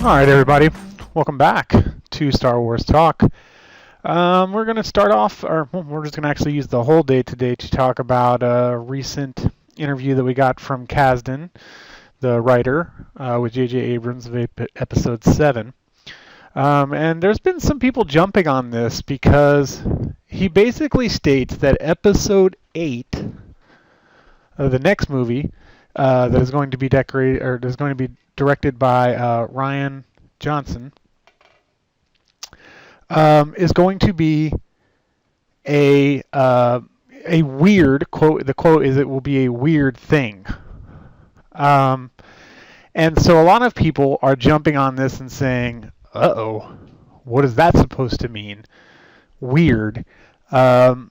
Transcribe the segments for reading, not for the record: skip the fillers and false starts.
All right, everybody, welcome back to Star Wars Talk. We're going to start off, or we're just going to actually use the whole day today to talk about a recent interview that we got from Kasdan, the writer, with J.J. Abrams of Episode 7. And there's been some people jumping on this because he basically states that Episode 8, the next movie, that is going to be decorated, or is going to be directed by Rian Johnson, is going to be a weird quote. The quote is, "It will be a weird thing." And so a lot of people are jumping on this and saying, "Uh-oh, what is that supposed to mean? Weird." And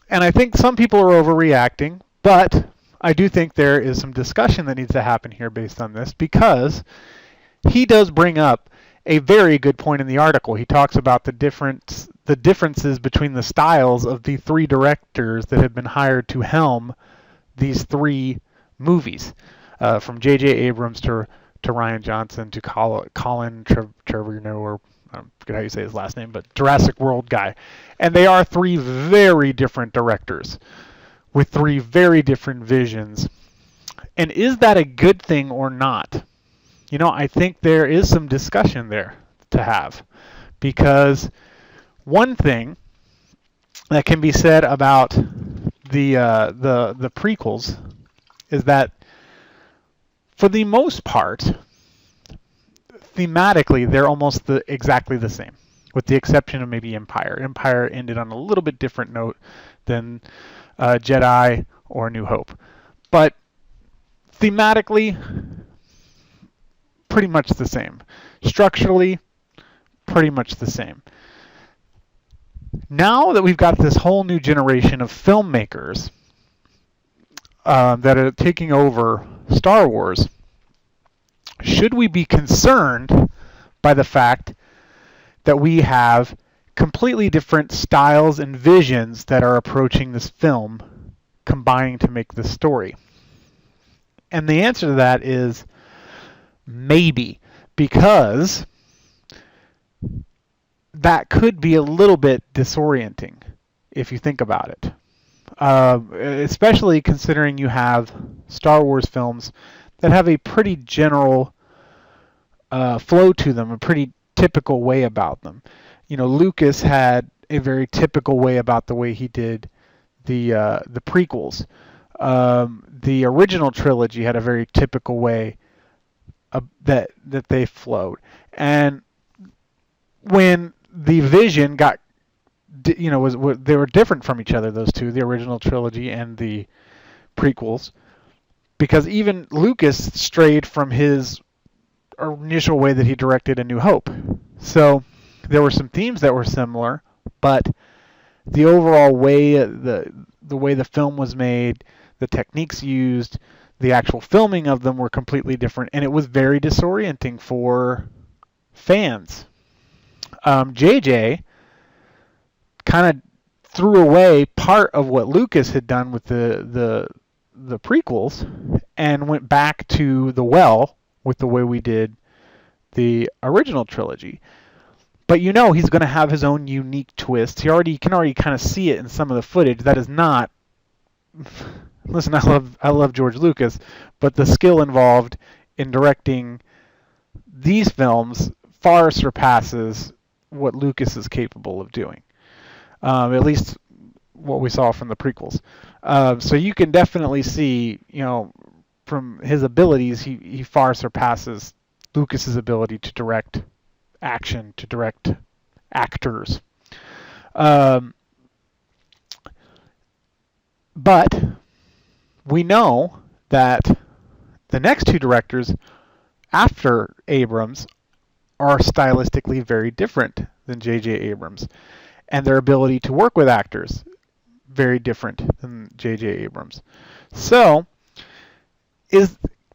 I think some people are overreacting, but I do think there is some discussion that needs to happen here based on this, because he does bring up a very good point in the article. He talks about the differences between the styles of the three directors that have been hired to helm these three movies, from J.J. Abrams to Rian Johnson to Colin Trevorrow, or I forget how you say his last name, but Jurassic World guy. And they are three very different directors with three very different visions. And is that a good thing or not? You know, I think there is some discussion there to have, because one thing that can be said about the prequels is that, for the most part, thematically they're almost exactly the same, with the exception of maybe Empire. Empire ended on a little bit different note than Jedi or New Hope, but thematically, pretty much the same. Structurally, pretty much the same. Now that we've got this whole new generation of filmmakers that are taking over Star Wars, should we be concerned by the fact that we have completely different styles and visions that are approaching this film, combining to make this story? And the answer to that is maybe, because that could be a little bit disorienting if you think about it. Especially considering you have Star Wars films that have a pretty general flow to them, a pretty typical way about them. You know, Lucas had a very typical way about the way he did the prequels. The original trilogy had a very typical way that they flowed. And when the vision got, they were different from each other, those two, the original trilogy and the prequels, because even Lucas strayed from his initial way that he directed A New Hope. So there were some themes that were similar, but the overall way, the way the film was made, the techniques used, the actual filming of them were completely different, and it was very disorienting for fans. JJ kind of threw away part of what Lucas had done with the prequels and went back to the well with the way we did the original trilogy. But you know he's going to have his own unique twist. You can already kind of see it in some of the footage. That is not... Listen, I love George Lucas, but the skill involved in directing these films far surpasses what Lucas is capable of doing. At least what we saw from the prequels. So you can definitely see, from his abilities, he far surpasses Lucas's ability to direct action, to direct actors. But we know that the next two directors after Abrams are stylistically very different than J.J. Abrams, and their ability to work with actors very different than J.J. Abrams. So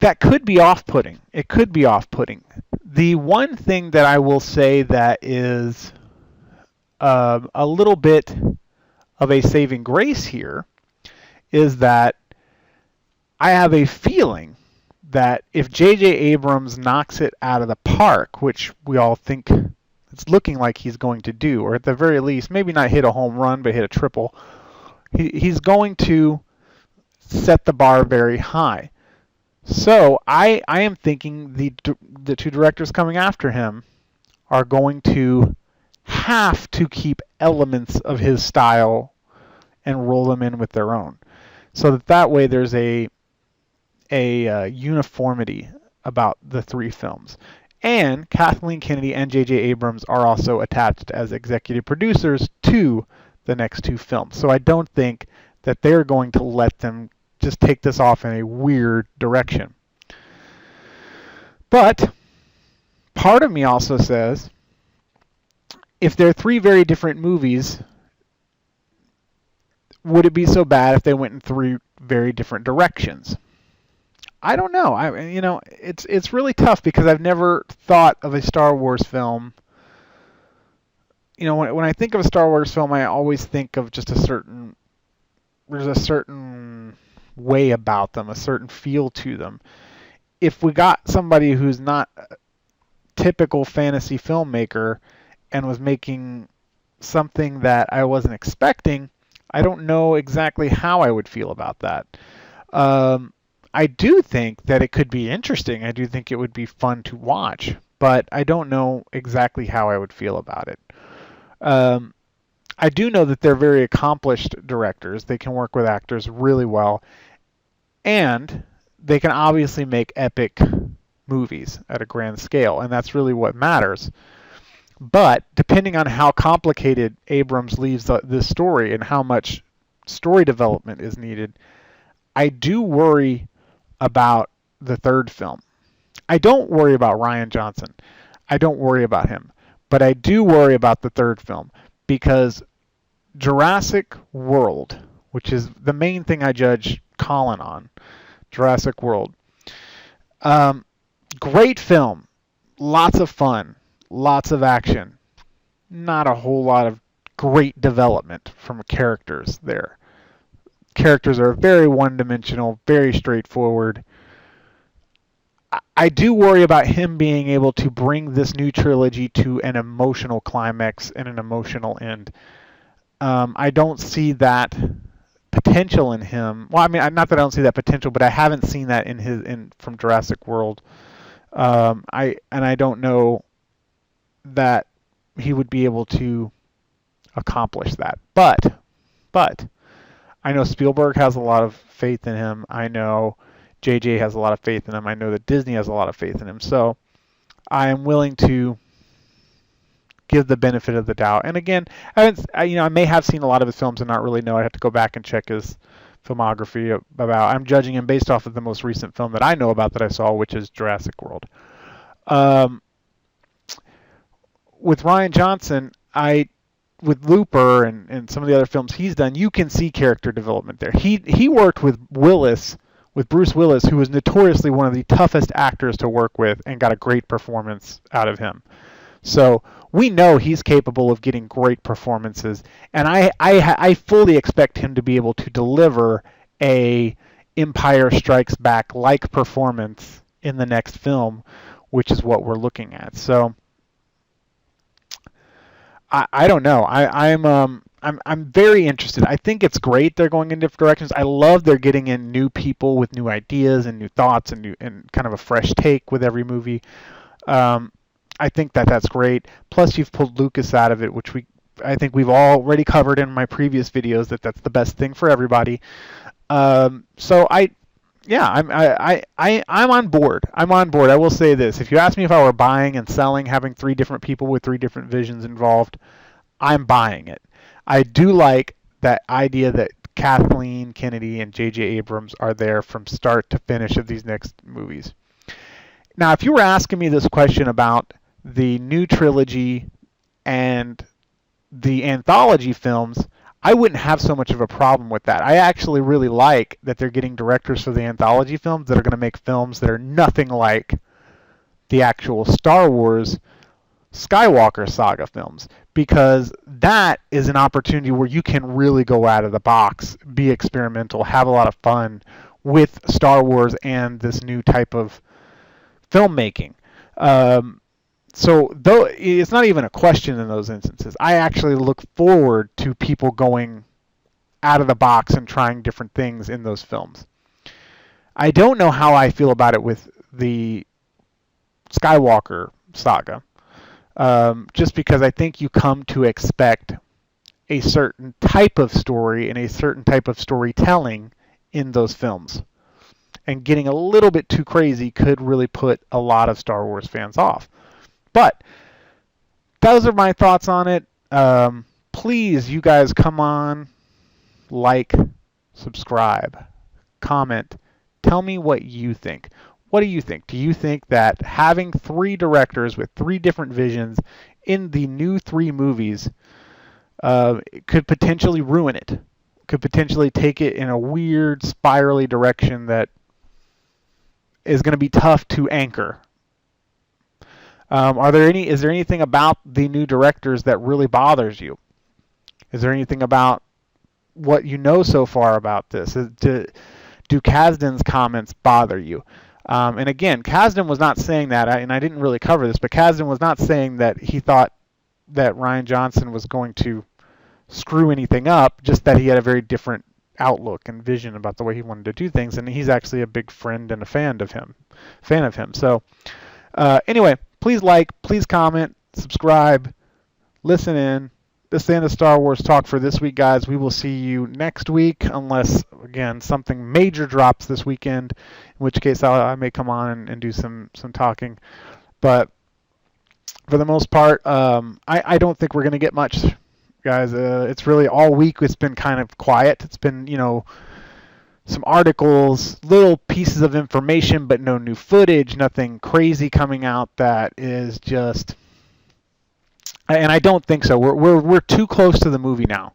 that could be off-putting. It could be off-putting. The one thing that I will say that is a little bit of a saving grace here is that I have a feeling that if J.J. Abrams knocks it out of the park, which we all think it's looking like he's going to do, or at the very least, maybe not hit a home run, but hit a triple, he's going to set the bar very high. So I am thinking the two directors coming after him are going to have to keep elements of his style and roll them in with their own, so that way there's a uniformity about the three films. And Kathleen Kennedy and J.J. Abrams are also attached as executive producers to the next two films. So I don't think that they're going to let them just take this off in a weird direction. But part of me also says, if they're three very different movies, would it be so bad if they went in three very different directions? I don't know. It's really tough because I've never thought of a Star Wars film. When I think of a Star Wars film, I always think of just there's a certain way about them, a certain feel to them. If we got somebody who's not a typical fantasy filmmaker and was making something that I wasn't expecting, I don't know exactly how I would feel about that. I do think that it could be interesting. I do think it would be fun to watch, but I don't know exactly how I would feel about it. I do know that they're very accomplished directors. They can work with actors really well, and they can obviously make epic movies at a grand scale, and that's really what matters. But depending on how complicated Abrams leaves this story and how much story development is needed, I do worry about the third film. I don't worry about Rian Johnson. I don't worry about him. But I do worry about the third film because Jurassic World, which is the main thing I judge Colin on, Jurassic World. Great film. Lots of fun. Lots of action. Not a whole lot of great development from characters there. Characters are very one-dimensional, very straightforward. I do worry about him being able to bring this new trilogy to an emotional climax and an emotional end. I don't see that potential in him. Well, I mean, not that I don't see that potential, but I haven't seen that from Jurassic World. I don't know that he would be able to accomplish that. But I know Spielberg has a lot of faith in him. I know JJ has a lot of faith in him. I know that Disney has a lot of faith in him. So I am willing to give the benefit of the doubt. And again, I may have seen a lot of his films and not really know. I have to go back and check his filmography I'm judging him based off of the most recent film that I know about that I saw, which is Jurassic World. With Rian Johnson, with Looper and some of the other films he's done, you can see character development there. He worked with Bruce Willis, who was notoriously one of the toughest actors to work with, and got a great performance out of him. So we know he's capable of getting great performances, and I fully expect him to be able to deliver a Empire Strikes Back like performance in the next film, which is what we're looking at. So I don't know. I'm very interested. I think it's great they're going in different directions. I love they're getting in new people with new ideas and new thoughts and kind of a fresh take with every movie. I think that's great. Plus, you've pulled Lucas out of it, which I think we've already covered in my previous videos that's the best thing for everybody. I'm on board. I'm on board. I will say this: if you ask me if I were buying and selling, having three different people with three different visions involved, I'm buying it. I do like that idea that Kathleen Kennedy and J.J. Abrams are there from start to finish of these next movies. Now, if you were asking me this question about the new trilogy and the anthology films, I wouldn't have so much of a problem with that. I actually really like that they're getting directors for the anthology films that are going to make films that are nothing like the actual Star Wars Skywalker saga films, because that is an opportunity where you can really go out of the box, be experimental, have a lot of fun with Star Wars and this new type of filmmaking. So though it's not even a question in those instances, I actually look forward to people going out of the box and trying different things in those films. I don't know how I feel about it with the Skywalker saga, just because I think you come to expect a certain type of story and a certain type of storytelling in those films. And getting a little bit too crazy could really put a lot of Star Wars fans off. But those are my thoughts on it. Please, you guys, come on, like, subscribe, comment, tell me what you think. What do you think? Do you think that having 3 directors with 3 different visions in the new 3 movies could potentially ruin it? Could potentially take it in a weird, spirally direction that is going to be tough to anchor? Is there anything about the new directors that really bothers you? Is there anything about what you know so far about this? Do Kasdan's comments bother you? And again, Kasdan was not saying that, and I didn't really cover this, but Kasdan was not saying that he thought that Rian Johnson was going to screw anything up, just that he had a very different outlook and vision about the way he wanted to do things, and he's actually a big friend and a fan of him. So anyway, please like, please comment, subscribe, listen in. This is the end of Star Wars Talk for this week, guys. We will see you next week, unless, again, something major drops this weekend, in which case I may come on and do some talking. But for the most part, I don't think we're going to get much, guys. It's really all week. It's been kind of quiet. It's been, some articles, little pieces of information, but no new footage, nothing crazy coming out that is just... And I don't think so. We're too close to the movie now.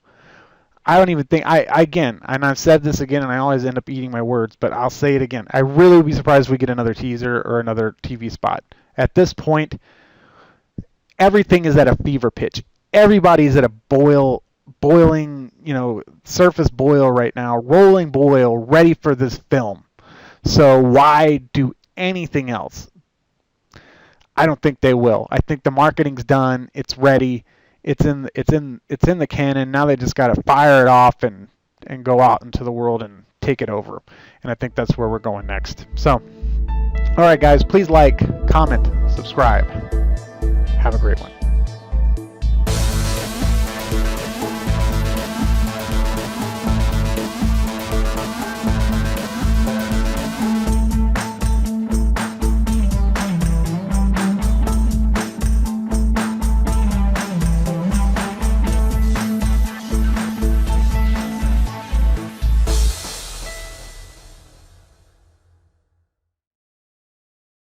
I don't even think and I've said this again, and I always end up eating my words, but I'll say it again. I really would be surprised if we get another teaser or another TV spot. At this point, everything is at a fever pitch. Everybody's at a boiling, surface boil right now, rolling boil, ready for this film. So why do anything else? I don't think they will. I think the marketing's done. It's ready. It's in the canon. Now they just got to fire it off and go out into the world and take it over. And I think that's where we're going next. So, all right, guys, please like, comment, subscribe. Have a great one.